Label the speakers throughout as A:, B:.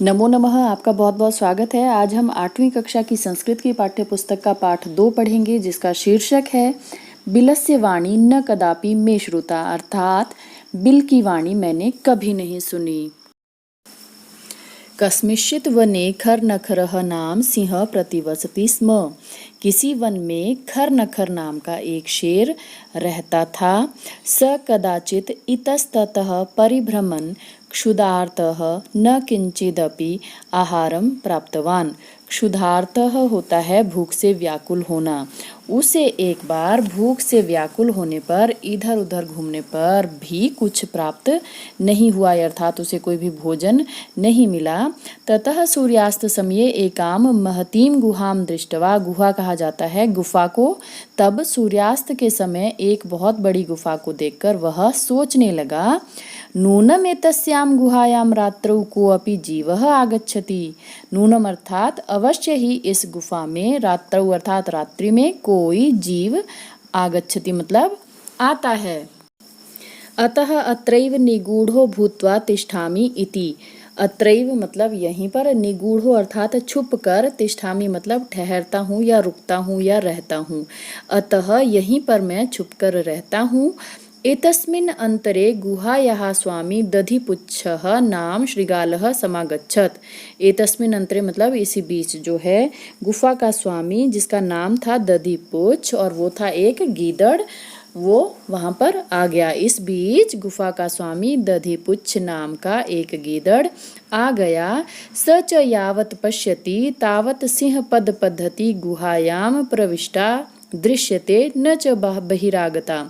A: नमो नमः। आपका बहुत बहुत स्वागत है। आज हम 8वीं कक्षा की संस्कृत की पाठ्य पुस्तक का पाठ 2 पढ़ेंगे, जिसका शीर्षक है बिलस्य वाणी न कदापि मे श्रुता, अर्थात बिल की वाणी मैंने कभी नहीं सुनी। कस्मिंश्चित् वने खरनखरः नाम सिंह प्रतिवसति स्म। किसी वन में खरनखर नाम का एक शेर रहता था। स कदाचित् इतस्ततः परिभ्रमन् क्षुधार्तः न किंचिदपि आहारं प्राप्तवान्। क्षुधार्तः होता है भूख से व्याकुल होना। उसे एक बार भूख से व्याकुल होने पर, इधर उधर घूमने पर भी कुछ प्राप्त नहीं हुआ, अर्थात उसे कोई भी भोजन नहीं मिला। ततः सूर्यास्त समये एकाम महतीम गुहाम दृष्टवा, गुहा कहा जाता है गुफा को। तब सूर्यास्त के समय एक बहुत बड़ी गुफा को देखकर वह सोचने लगा, नूनम एतस्याम गुहायाम रात्रौ कोऽपि जीवः आगच्छति। नूनम अर्थात अवश्य ही इस गुफा में, रात्रौ अर्थात रात्रि में, कोई जीव आगच्छति मतलब आता है। अतः अत्रैव निगूढ़ो भूत्वा तिष्ठामि इति। अत्रैव मतलब यहीं पर, निगूढ़ो अर्थात छुप कर, तिष्ठामि मतलब ठहरता हूँ या रुकता हूँ या रहता हूँ। अतः यहीं पर मैं छुप कर रहता हूँ। एतस्मिन् अंतरे गुहायाः स्वामी दधिपुच्छः नाम श्रृगालः समागच्छत्। एतस्मिन् अंतरे मतलब इसी बीच जो है गुफा का स्वामी, जिसका नाम था दधिपुच्छ और वो था एक गीदड़, वो वहाँ पर आ गया। इस बीच गुफा का स्वामी दधिपुच्छ नाम का एक गीदड़ आ गया। स च यावत् पश्यति तावत् सिंह पद पद्धति गुहायाम प्रविष्टा दृश्यते न च बहिरागता।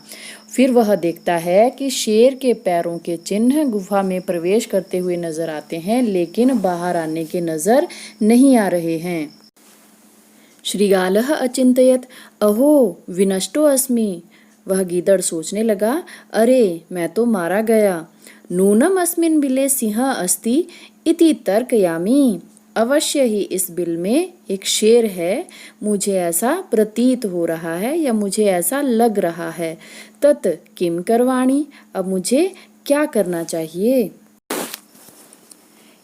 A: फिर वह देखता है कि शेर के पैरों के चिन्ह गुफा में प्रवेश करते हुए नजर आते हैं, लेकिन बाहर आने के नजर नहीं आ रहे हैं। श्रृगालः अचिंतयत् अहो विनष्टो अस्मि। वह गीदड़ सोचने लगा, अरे मैं तो मारा गया। नूनम अस्मिन् बिले सिंह अस्ति इति तर्कयामि। अवश्य ही इस बिल में एक शेर है, मुझे ऐसा प्रतीत हो रहा है या मुझे ऐसा लग रहा है। तत् किम करवाणी, अब मुझे क्या करना चाहिए।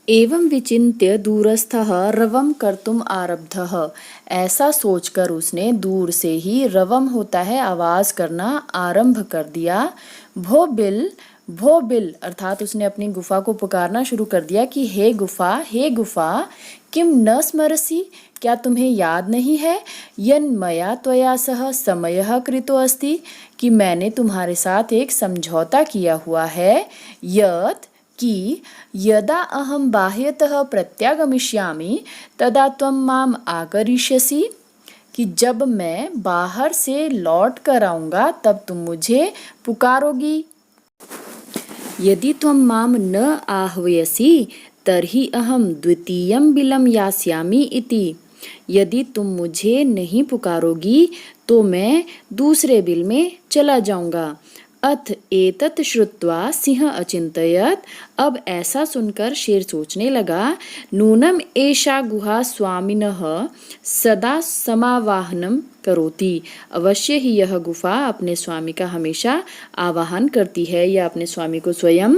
A: एवं विचिन्त्य दूरस्थः रवं कर्तुम आरब्धः। ऐसा सोचकर उसने दूर से ही, रवम होता है आवाज करना, आरंभ कर दिया। भो बिल, भो बिल अर्थात उसने अपनी गुफा को पुकारना शुरू कर दिया कि हे गुफा, हे गुफा, किम न स्मरसि, क्या तुम्हें याद नहीं है, यन मया त्वया सह समयः कृतो अस्ति, कि मैंने तुम्हारे साथ एक समझौता किया हुआ है। यत् कि यदा अहम बाह्यतः प्रत्यागमिष्यामि तदा त्वं माम आकरिष्यसि, कि जब मैं बाहर से लौट कर आऊँगा तब तुम मुझे पुकारोगी। यदि त्वं माम न आह्वयसि तर्हि अहम द्वितीयं बिलं यास्यामि इति। यदि तुम मुझे नहीं पुकारोगी तो मैं दूसरे बिल में चला जाऊंगा। अथ एतत् श्रुत्वा सिंह अचिंतयत्। अब ऐसा सुनकर शेर सोचने लगा, नूनम एषा गुहा स्वामिनः सदा समावाहनम करोति। अवश्य ही यह गुफा अपने स्वामी का हमेशा आवाहन करती है या अपने स्वामी को स्वयं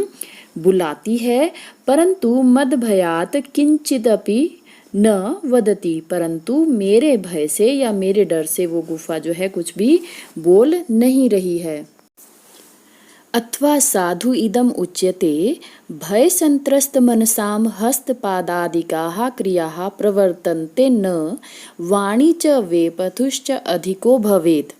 A: बुलाती है। परंतु मद भयात किंचिदपि न वदति, परंतु मेरे भय से या मेरे डर से वो गुफा जो है कुछ भी बोल नहीं रही है। अथवा साधु इदम उच्यते भय संत्रस्त मनसाम हस्तपादादिकाः क्रियाः प्रवर्तन्ते न वाणी च वेपथुश्च अधिको भवेत्।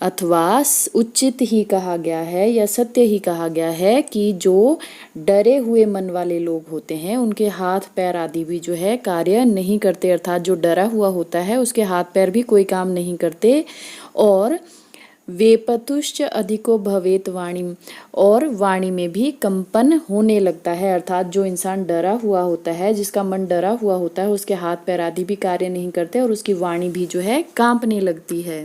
A: अथवा उचित ही कहा गया है या सत्य ही कहा गया है कि जो डरे हुए मन वाले लोग होते हैं उनके हाथ पैर आदि भी जो है कार्य नहीं करते, अर्थात जो डरा हुआ होता है उसके हाथ पैर भी कोई काम नहीं करते। और वेपतुश्च अधिको भवेत वाणी, और वाणी में भी कंपन होने लगता है, अर्थात जो इंसान डरा हुआ होता है, जिसका मन डरा हुआ होता है, उसके हाथ पैर आदि भी कार्य नहीं करते और उसकी वाणी भी जो है कांपने लगती है।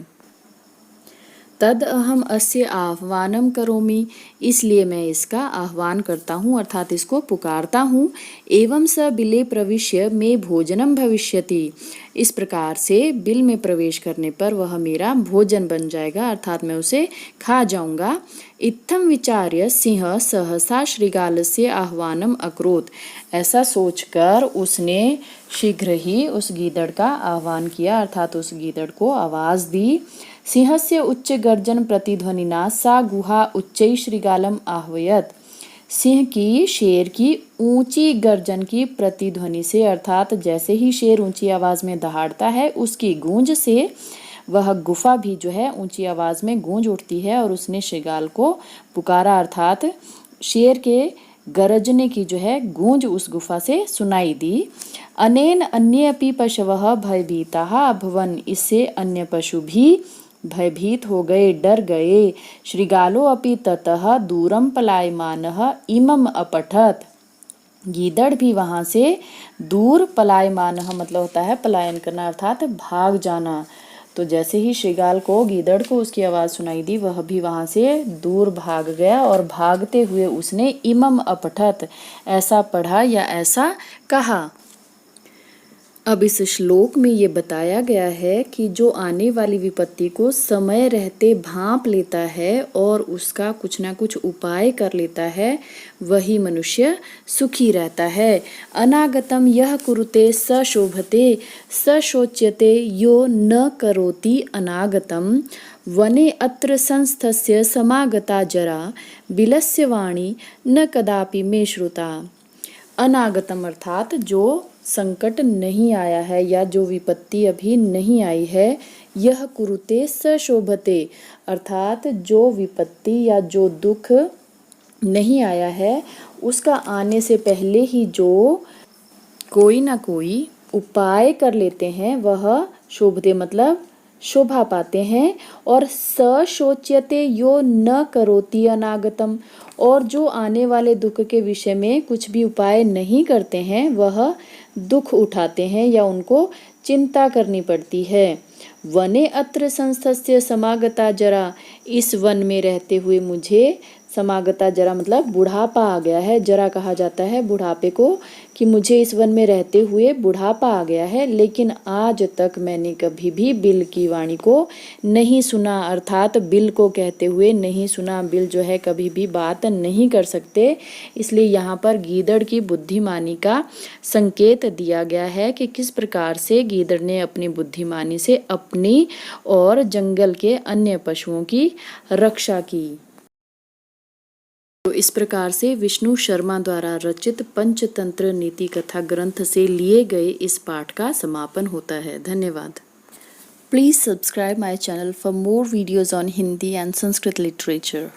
A: तद अहम अस्य आह्वानम करोमि, इसलिए मैं इसका आह्वान करता हूँ, अर्थात इसको पुकारता हूँ। एवं स बिले प्रविश्य में भोजनम भविष्यति। इस प्रकार से बिल में प्रवेश करने पर वह मेरा भोजन बन जाएगा, अर्थात मैं उसे खा जाऊंगा। इत्थम विचार्य सिंह सहसा श्रीगालस्य आह्वानम अकरोत्। ऐसा सोचकर उसने शीघ्र ही उस गीदड़ का आह्वान किया, अर्थात उस गीदड़ को आवाज दी। सिंहस्य उच्च गर्जन प्रतिध्वनिना सा गुहा उच्चै श्रीगालम आह्वयत्। सिंह की शेर की ऊंची गर्जन की प्रतिध्वनि से, अर्थात जैसे ही शेर ऊंची आवाज में दहाड़ता है उसकी गूंज से वह गुफा भी जो है ऊंची आवाज में गूंज उठती है और उसने श्रीगाल को पुकारा, अर्थात शेर के गरजने की जो है गूंज उस गुफा से सुनाई दी। अनेन अन्ये अपि पशवः भयभीताः अभवन्। इससे अन्य पशु भी भयभीत हो गए, डर गए। श्रीगालो अपि ततः दूरम पलायमानः इमम अपठत्। गीदड़ भी वहां से दूर पलायमानः मतलब होता है पलायन करना, अर्थात भाग जाना। तो जैसे ही श्रीगाल को गीदड़ को उसकी आवाज सुनाई दी वह भी वहां से दूर भाग गया और भागते हुए उसने इमम अपठत् ऐसा पढ़ा या ऐसा कहा। अब इस श्लोक में ये बताया गया है कि जो आने वाली विपत्ति को समय रहते भांप लेता है और उसका कुछ ना कुछ उपाय कर लेता है वही मनुष्य सुखी रहता है। अनागतम यह कुरुते स शोभते स शोच्यते यो न करोति अनागतम। वने अत्र संस्थस्य समागता जरा बिलस्य वाणी न कदापि मे श्रुता। अनागतम अर्थात जो संकट नहीं आया है या जो विपत्ति अभी नहीं आई है, यह कुरुते स शोभते अर्थात जो विपत्ति या जो दुख नहीं आया है उसका आने से पहले ही जो कोई ना कोई उपाय कर लेते हैं वह शोभते मतलब शोभा पाते हैं। और सशोच्यते यो न करोति अनागतम, और जो आने वाले दुख के विषय में कुछ भी उपाय नहीं करते हैं वह दुख उठाते हैं या उनको चिंता करनी पड़ती है। वने अत्र संस्थस्य समागता जरा, इस वन में रहते हुए मुझे समागता जरा मतलब बुढ़ापा आ गया है। जरा कहा जाता है बुढ़ापे को कि मुझे इस वन में रहते हुए बुढ़ापा आ गया है, लेकिन आज तक मैंने कभी भी बिल की वाणी को नहीं सुना, अर्थात बिल को कहते हुए नहीं सुना। बिल जो है कभी भी बात नहीं कर सकते, इसलिए यहाँ पर गीदड़ की बुद्धिमानी का संकेत दिया गया है कि किस प्रकार से गीदड़ ने अपनी बुद्धिमानी से अपनी और जंगल के अन्य पशुओं की रक्षा की। तो इस प्रकार से विष्णु शर्मा द्वारा रचित पंचतंत्र नीति कथा ग्रंथ से लिए गए इस पाठ का समापन होता है। धन्यवाद। Please subscribe my channel for more videos on Hindi and Sanskrit literature.